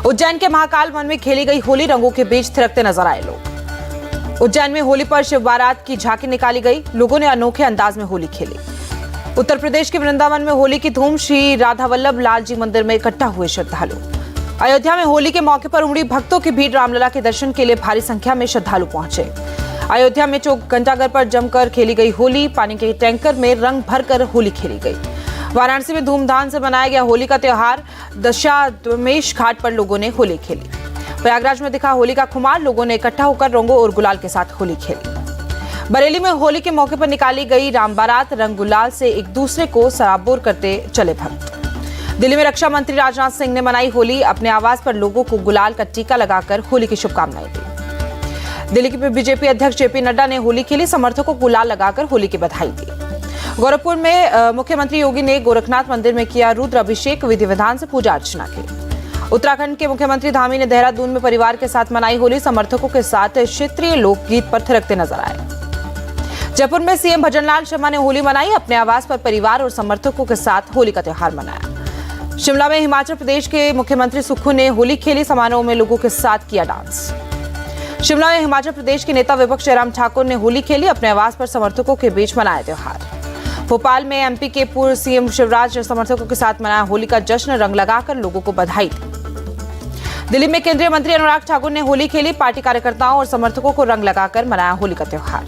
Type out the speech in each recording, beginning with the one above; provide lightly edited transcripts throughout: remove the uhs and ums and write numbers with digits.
उज्जैन के महाकाल वन में खेली गई होली रंगों के बीच थिरकते नजर आए लोग। उज्जैन में होली पर शिव बारात की झांकी निकाली गई। लोगों ने अनोखे अंदाज में होली खेली। उत्तर प्रदेश के वृंदावन में होली की धूम। श्री राधावल्लभ लाल जी मंदिर में इकट्ठा हुए श्रद्धालु। अयोध्या में होली के मौके पर उमड़ी भक्तों की भीड़। रामलला के दर्शन के लिए भारी संख्या में श्रद्धालु पहुंचे। अयोध्या में चौक घंटाघर पर जमकर खेली गई होली। पानी के टैंकर में रंग भरकर होली खेली गई। वाराणसी में धूमधाम से मनाया गया होली का त्योहार। दशाश्वमेध घाट पर लोगों ने होली खेली। प्रयागराज में दिखा होली का खुमार। लोगों ने इकट्ठा होकर रंगों और गुलाल के साथ होली खेली। बरेली में होली के मौके पर निकाली गई राम बारात। रंग गुलाल से एक दूसरे को सराबोर करते चले भक्त। दिल्ली में रक्षा मंत्री राजनाथ सिंह ने मनाई होली। अपने आवास पर लोगों को गुलाल का टीका लगाकर होली की शुभकामनाएं दी। दिल्ली के बीजेपी अध्यक्ष जेपी नड्डा ने होली खेली। समर्थकों को गुलाल लगाकर होली की बधाई दी। गोरखपुर में मुख्यमंत्री योगी ने गोरखनाथ मंदिर में किया रुद्र अभिषेक। विधि विधान से पूजा अर्चना की। उत्तराखंड के मुख्यमंत्री धामी ने देहरादून में परिवार के साथ मनाई होली। समर्थकों के साथ क्षेत्रीय लोकगीत पर थिरकते नजर आए। जयपुर में सीएम भजनलाल शर्मा ने होली मनाई। अपने आवास पर परिवार और समर्थकों के साथ होली का त्योहार मनाया। शिमला में हिमाचल प्रदेश के मुख्यमंत्री सुक्खू ने होली खेली। समारोह में लोगों के साथ किया डांस। शिमला में हिमाचल प्रदेश के नेता विपक्ष जयराम ठाकुर ने होली खेली। अपने आवास पर समर्थकों के बीच मनाया त्योहार। भोपाल में एमपी के पूर्व सीएम शिवराज ने समर्थकों के साथ मनाया होली का जश्न। रंग लगाकर लोगों को बधाई दी। दिल्ली में केंद्रीय मंत्री अनुराग ठाकुर ने होली खेली। पार्टी कार्यकर्ताओं और समर्थकों को रंग लगाकर मनाया होली का त्योहार।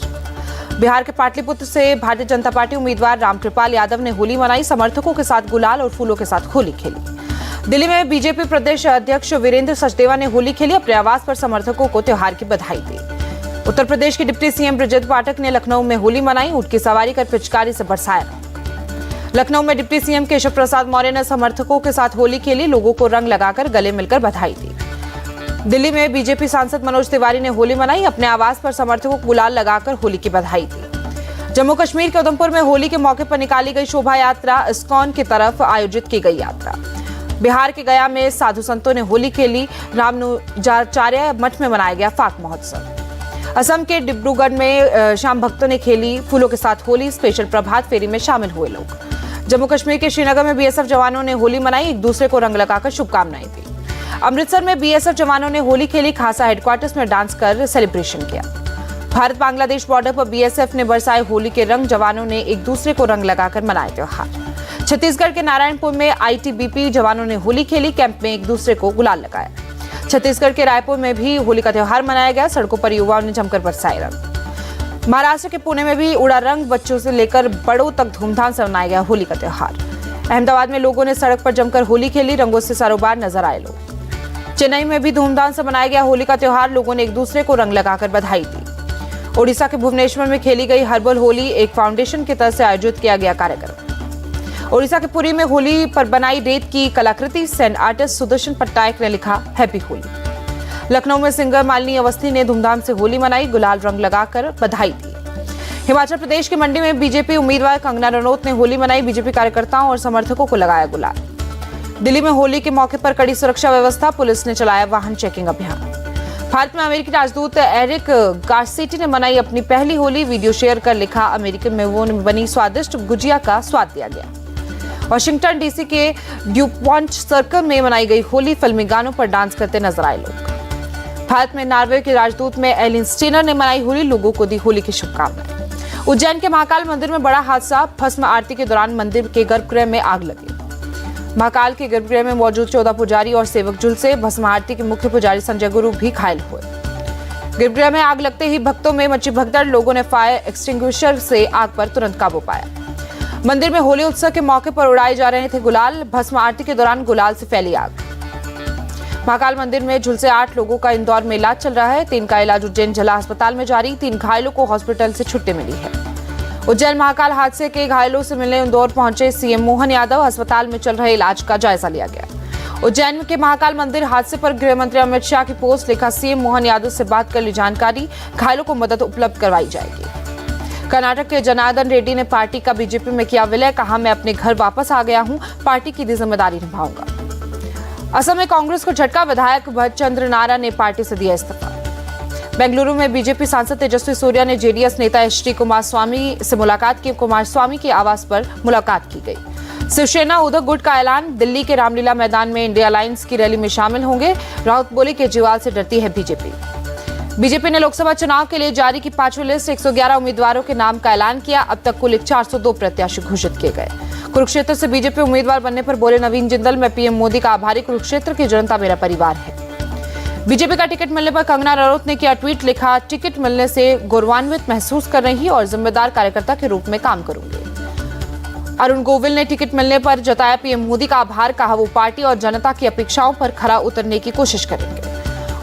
बिहार के पाटलिपुत्र से भारतीय जनता पार्टी उम्मीदवार रामकृपाल यादव ने होली मनाई। समर्थकों के साथ गुलाल और फूलों के साथ होली खेली। दिल्ली में बीजेपी प्रदेश अध्यक्ष वीरेंद्र सचदेवा ने होली खेली। अपने आवास पर समर्थकों को त्योहार की बधाई दी। उत्तर प्रदेश के डिप्टी सीएम ब्रजेश पाठक ने लखनऊ में होली मनाई। ऊंट की सवारी कर पिचकारी से बरसाया रंग। लखनऊ में डिप्टी सीएम केशव प्रसाद मौर्य ने समर्थकों के साथ होली खेली। लोगों को रंग लगाकर गले मिलकर बधाई दी। दिल्ली में बीजेपी सांसद मनोज तिवारी ने होली मनाई। अपने आवास पर समर्थकों को गुलाल लगाकर होली की बधाई दी। जम्मू कश्मीर के उधमपुर में होली के मौके पर निकाली गई शोभा यात्रा। इस्कॉन की तरफ आयोजित की गई यात्रा। बिहार के गया में साधु संतों ने होली खेली। रामानुजाचार्य मठ में मनाया गया फाग महोत्सव। असम के डिब्रूगढ़ में शाम भक्तों ने खेली फूलों के साथ होली। स्पेशल प्रभात फेरी में शामिल हुए लोग। जम्मू कश्मीर के श्रीनगर में बीएसएफ जवानों ने होली मनाई। एक दूसरे को रंग लगाकर शुभकामनाएं दी। अमृतसर में बीएसएफ जवानों ने होली खेली। खासा हेडक्वार्टर्स में डांस कर सेलिब्रेशन किया। भारत बांग्लादेश बॉर्डर पर बीएसएफ ने बरसाए होली के रंग। जवानों ने एक दूसरे को रंग लगाकर मनाए त्योहार। छत्तीसगढ़ के नारायणपुर में आईटीबीपी जवानों ने होली खेली। कैंप में एक दूसरे को गुलाल लगाया। छत्तीसगढ़ के रायपुर में भी होली का त्योहार मनाया गया। सड़कों पर युवाओं ने जमकर बरसाए रंग। महाराष्ट्र के पुणे में भी उड़ा रंग। बच्चों से लेकर बड़ों तक धूमधाम से मनाया गया होली का त्योहार। अहमदाबाद में लोगों ने सड़क पर जमकर होली खेली। रंगों से सरोबार नजर आए लोग। चेन्नई में भी धूमधाम से मनाया गया होली का त्योहार। लोगों ने एक दूसरे को रंग लगाकर बधाई दी। ओडिशा के भुवनेश्वर में खेली गई हर्बल होली। एक फाउंडेशन की तरफ से आयोजित किया गया कार्यक्रम। ओडिशा के पुरी में होली पर बनाई रेत की कलाकृति। सैंड आर्टिस्ट सुदर्शन पट्टायक ने लिखा हैप्पी होली। लखनऊ में सिंगर मालिनी अवस्थी ने धूमधाम से होली मनाई। गुलाल रंग लगाकर बधाई दी। हिमाचल प्रदेश की मंडी में बीजेपी उम्मीदवार कंगना रनौत ने होली मनाई। बीजेपी कार्यकर्ताओं और समर्थकों को लगाया गुलाल। दिल्ली में होली के मौके पर कड़ी सुरक्षा व्यवस्था। पुलिस ने चलाया वाहन चेकिंग अभियान। भारत में अमेरिकी राजदूत एरिक गार्सेटी ने मनाई अपनी पहली होली। वीडियो शेयर कर लिखा अमेरिकन मेवों में बनी स्वादिष्ट गुजिया का स्वाद दिया गया। वाशिंगटन डीसी के ड्यूपॉन्ट सर्कल में मनाई गई होली। फिल्मी गानों पर डांस करते नजर आए लोग। भारत में नॉर्वे के राजदूत में एलिन स्टेनर ने मनाई होली। लोगों को दी होली की शुभकामनाएं। उज्जैन के महाकाल मंदिर में बड़ा हादसा। भस्म आरती के दौरान मंदिर के गर्भगृह में आग लगी। महाकाल के गर्भगृह में मौजूद 14 पुजारी और सेवक झुलसे। भस्म आरती के मुख्य पुजारी संजय गुरु भी घायल हुए। गर्भगृह में आग लगते ही भक्तों में मची भगदड़। लोगों ने फायर एक्सटिंग्विशर से आग पर तुरंत काबू पाया। मंदिर में होली उत्सव के मौके पर उड़ाए जा रहे थे गुलाल। भस्म आरती के दौरान गुलाल से फैली आग। महाकाल मंदिर में झुलसे 8 लोगों का इंदौर में इलाज चल रहा है। 3 का इलाज उज्जैन जिला अस्पताल में जारी। 3 घायलों को हॉस्पिटल से छुट्टी मिली है। उज्जैन महाकाल हादसे के घायलों से मिलने इंदौर पहुंचे सीएम मोहन यादव। अस्पताल में चल रहे इलाज का जायजा लिया गया। उज्जैन के महाकाल मंदिर हादसे पर गृह मंत्री अमित शाह की पोस्ट। लिखा सीएम मोहन यादव से बात कर ली जानकारी। घायलों को मदद उपलब्ध करवाई जाएगी। कर्नाटक के जनार्दन रेड्डी ने पार्टी का बीजेपी में किया विलय। कहा मैं अपने घर वापस आ गया हूं। पार्टी की दी जिम्मेदारी निभाऊंगा। असम में कांग्रेस को झटका। विधायक भट्टचंद्र नारा ने पार्टी से दिया इस्तीफा। बेंगलुरु में बीजेपी सांसद तेजस्वी सूर्या ने जेडीएस नेता एचडी कुमारस्वामी से मुलाकात की। कुमारस्वामी के आवास पर मुलाकात की गई। शिवसेना उद्धव गुट का ऐलान, दिल्ली के रामलीला मैदान में इंडिया अलायंस की रैली में शामिल होंगे। राउत बोले, केजरीवाल से डरती है बीजेपी। बीजेपी ने लोकसभा चुनाव के लिए जारी की 5वीं लिस्ट, 111 उम्मीदवारों के नाम का ऐलान किया। अब तक कुल 402 प्रत्याशी घोषित किए गए। कुरुक्षेत्र से बीजेपी उम्मीदवार बनने पर बोले नवीन जिंदल, मैं पीएम मोदी का आभारी, कुरुक्षेत्र की जनता मेरा परिवार है। बीजेपी का टिकट मिलने पर कंगना रनौत ने किया ट्वीट, लिखा, टिकट मिलने से गौरवान्वित महसूस कर रही और जिम्मेदार कार्यकर्ता के रूप में काम करूंगी। अरुण गोविल ने टिकट मिलने पर जताया पीएम मोदी का आभार, कहा वो पार्टी और जनता की अपेक्षाओं पर खरा उतरने की कोशिश करेंगे।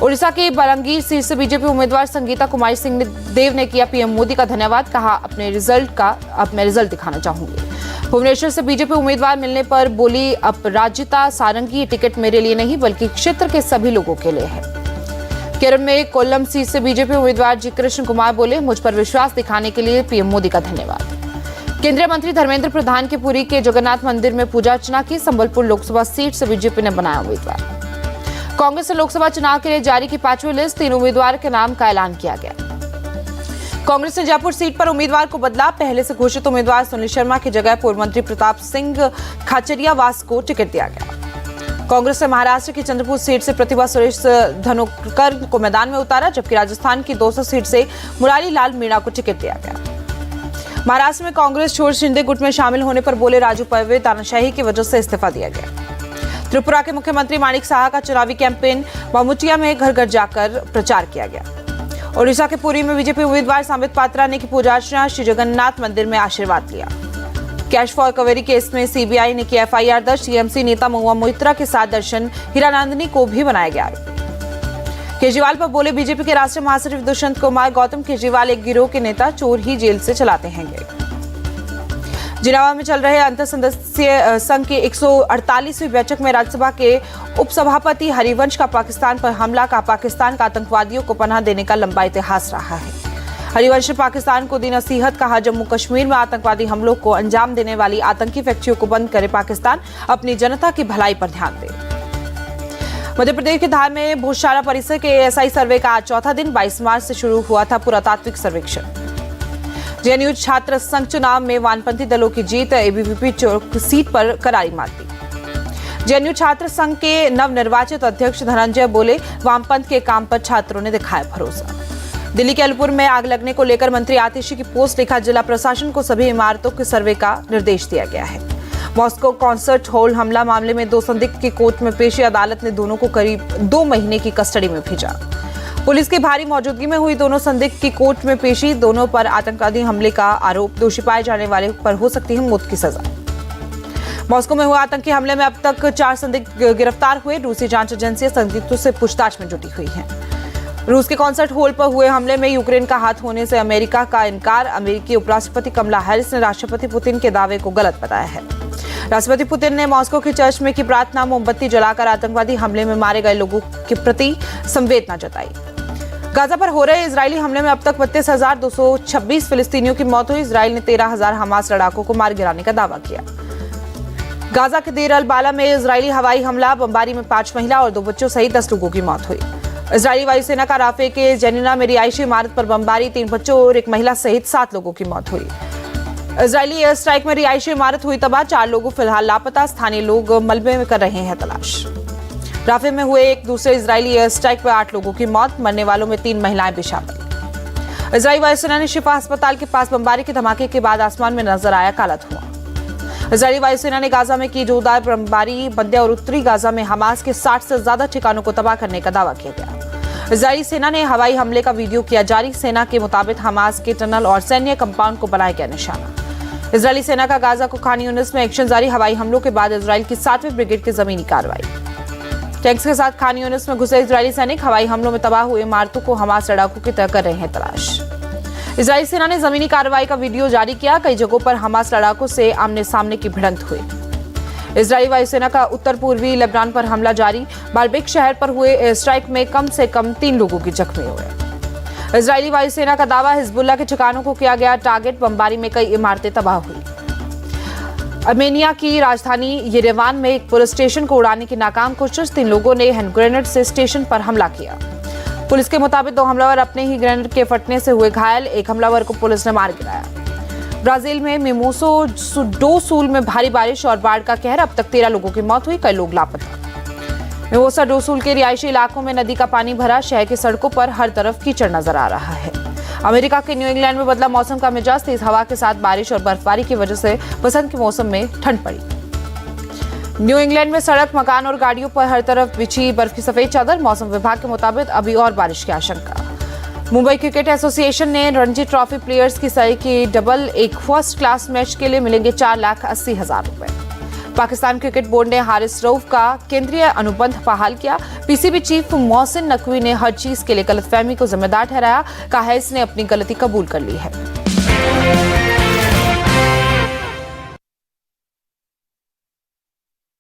उड़ीसा के बलंगीर सीट से बीजेपी उम्मीदवार संगीता कुमारी सिंह देव ने किया पीएम मोदी का धन्यवाद, कहा अब मैं रिजल्ट दिखाना चाहूंगी। भुवनेश्वर से बीजेपी उम्मीदवार मिलने पर बोली, अपराजिता सारंगी, टिकट मेरे लिए नहीं बल्कि क्षेत्र के सभी लोगों के लिए है। केरल में कोल्लम सीट से बीजेपी उम्मीदवार जी कृष्ण कुमार बोले, मुझ पर विश्वास दिखाने के लिए पीएम मोदी का धन्यवाद। केंद्रीय मंत्री धर्मेंद्र प्रधान के पुरी के जगन्नाथ मंदिर में पूजा अर्चना की। संबलपुर लोकसभा सीट से बीजेपी ने बनाया उम्मीदवार। कांग्रेस ने लोकसभा चुनाव के लिए जारी की 5वीं लिस्ट, 3 उम्मीदवार के नाम का ऐलान किया गया। कांग्रेस ने जयपुर सीट पर उम्मीदवार को बदला। पहले से घोषित उम्मीदवार सुनील शर्मा की जगह पूर्व मंत्री प्रताप सिंह खाचरियावास को टिकट दिया गया। कांग्रेस ने महाराष्ट्र की चंद्रपुर सीट से प्रतिभा सुरेश धनोकर को मैदान में उतारा, जबकि राजस्थान की 200 सीट से मुरारी लाल मीणा को टिकट दिया गया। महाराष्ट्र में कांग्रेस छोड़ शिंदे गुट में शामिल होने पर बोले, राजू पर्वे, तानाशाही की वजह से इस्तीफा दिया गया। त्रिपुरा के मुख्यमंत्री माणिक साहा का चुनावी कैंपेन, बामुटिया में घर घर जाकर प्रचार किया गया। ओडिशा के पुरी में बीजेपी उम्मीदवार संबित पात्रा ने की पूजा अर्चना, श्री जगन्नाथ मंदिर में आशीर्वाद लिया। कैश फॉर कवेरी केस में सीबीआई ने किया एफआईआर दर्ज, टीएमसी नेता महुआ मोइत्रा के साथ दर्शन हीरानंदनी को भी बनाया गया। केजरीवाल पर बोले, बीजेपी के राष्ट्रीय महासचिव दुष्यंत कुमार गौतम, केजरीवाल एक गिरोह के नेता, चोर ही जेल से चलाते हैं। जिनेवा में चल रहे अंतर सदस्य संघ की 148वीं बैठक में राज्यसभा के उपसभापति हरिवंश का पाकिस्तान पर हमला, का पाकिस्तान का आतंकवादियों को पनाह देने का लंबा इतिहास रहा है। हरिवंश ने पाकिस्तान को दी नसीहत, कहा जम्मू कश्मीर में आतंकवादी हमलों को अंजाम देने वाली आतंकी फैक्ट्रियों को बंद करे, पाकिस्तान अपनी जनता की भलाई पर ध्यान दे। मध्य प्रदेश के धार में भोजशाला परिसर के एएसआई सर्वे का आज चौथा दिन, 22 मार्च से शुरू हुआ था पुरातात्विक सर्वेक्षण। जेएनयू छात्र संघ चुनाव में वामपंथी दलों की जीत, एबीवीपी सीट पर करारी मात दी। जेएनयू छात्र संघ के नवनिर्वाचित अध्यक्ष धनंजय बोले, वामपंथ के काम पर छात्रों ने दिखाया भरोसा। दिल्ली के अलीपुर में आग लगने को लेकर मंत्री आतिशी की पोस्ट, लिखा, जिला प्रशासन को सभी इमारतों के सर्वे का निर्देश दिया गया है। मॉस्को कॉन्सर्ट हॉल हमला मामले में 2 संदिग्ध की कोर्ट में पेशी, अदालत ने दोनों को करीब 2 महीने की कस्टडी में भेजा। पुलिस की भारी मौजूदगी में हुई दोनों संदिग्ध की कोर्ट में पेशी, दोनों पर आतंकवादी हमले का आरोप, दोषी पाए जाने वाले पर हो सकती है मौत की सजा। मॉस्को में हुए आतंकी हमले में अब तक 4 संदिग्ध गिरफ्तार हुए। रूसी जांच एजेंसियां संदिग्धों से पूछताछ में जुटी हुई हैं। रूस के कॉन्सर्ट हॉल पर हुए हमले में यूक्रेन का हाथ होने से अमेरिका का इनकार, अमेरिकी उपराष्ट्रपति कमला हैरिस ने राष्ट्रपति पुतिन के दावे को गलत बताया है। राष्ट्रपति पुतिन ने मॉस्को के चर्च में की प्रार्थना, मोमबत्ती जलाकर आतंकवादी हमले में मारे गए लोगों के प्रति संवेदना जताई। गाजा पर हो रहे इजरायली हमले में अब तक 32,226 फिलिस्तीनियों की मौत हुई। इजरायल ने 13,000 हमास लड़ाकों को मार गिराने का दावा किया। गाजा के देर अल बाला में इजरायली हवाई हमला, बमबारी में 5 महिला और 2 बच्चों सहित 10 लोगों की मौत हुई। इजरायली वायुसेना का राफे के जेनिना में रिहायशी इमारत पर बमबारी, 3 बच्चों और 1 महिला सहित 7 लोगों की मौत हुई। इजरायली एयर स्ट्राइक में रिहायशी इमारत हुई तबाह, 4 लोगों फिलहाल लापता, स्थानीय लोग मलबे में कर रहे हैं तलाश। राफे में हुए एक दूसरे इजरायली एयर स्ट्राइक पर 8 लोगों की मौत, मरने वालों में 3 महिलाएं भी शामिल। इजरायली वायुसेना ने शिफा अस्पताल के पास बमबारी के धमाके के बाद आसमान में नजर आया काला धुआं। इजरायली वायुसेना ने गाजा में की जोरदार बमबारी, मध्य और उत्तरी गाजा में हमास के 60 से ज्यादा ठिकानों को तबाह करने का दावा किया गया। इजरायली सेना ने हवाई हमले का वीडियो किया जारी। सेना के मुताबिक हमास के टनल और सैन्य कंपाउंड को बनाया गया निशाना। इजरायली सेना का गाजा को खान यूनिस में एक्शन जारी, हवाई हमलों के बाद इजरायल की 7वीं ब्रिगेड की जमीनी कार्रवाई। टैंक्स के साथ खान यूनिस में घुसे इजरायली सैनिक, हवाई हमलों में तबाह हुए इमारतों को हमास लड़ाकों की तरह कर रहे हैं तलाश। इजरायली सेना ने जमीनी कार्रवाई का वीडियो जारी किया। कई जगहों पर हमास लड़ाकों से आमने सामने की भिड़ंत हुई। इजरायली वायुसेना का उत्तर पूर्वी लेबनान पर हमला जारी, बाल्बेक शहर पर हुए एयर स्ट्राइक में कम से कम 3 लोगों की जख्मी हुए। इजरायली वायुसेना का दावा, हिजबुल्लाह के ठिकानों को किया गया टारगेट, बमबारी में कई इमारतें तबाह हुई। अर्मेनिया की राजधानी येरेवान में एक पुलिस स्टेशन को उड़ाने की नाकाम कोशिश, 3 लोगों ने हैंड ग्रेनेड से स्टेशन पर हमला किया। पुलिस के मुताबिक 2 हमलावर अपने ही ग्रेनेड के फटने से हुए घायल, एक हमलावर को पुलिस ने मार गिराया। ब्राजील में मिमोसो डो सूल में भारी बारिश और बाढ़ का कहर, अब तक 13 लोगों की मौत हुई, कई लोग लापता। मिमोसा डो सूल के रिहायशी इलाकों में नदी का पानी भरा, शहर की सड़कों पर हर तरफ कीचड़ नजर आ रहा है। अमेरिका के न्यू इंग्लैंड में बदला मौसम का मिजाज, तेज हवा के साथ बारिश और बर्फबारी की वजह से बसंत के मौसम में ठंड पड़ी। न्यू इंग्लैंड में सड़क, मकान और गाड़ियों पर हर तरफ बिछी बर्फ की सफेद चादर। मौसम विभाग के मुताबिक अभी और बारिश की आशंका। मुंबई क्रिकेट एसोसिएशन ने रणजी ट्रॉफी प्लेयर्स की सही की डबल एक फर्स्ट क्लास मैच के लिए मिलेंगे 4,80,000 रुपए। पाकिस्तान क्रिकेट बोर्ड ने हारिस रऊफ का केंद्रीय अनुबंध बहाल किया। पीसीबी चीफ मोहसिन नकवी ने हर चीज के लिए गलतफहमी को जिम्मेदार ठहराया, कहा इसने अपनी गलती कबूल कर ली है।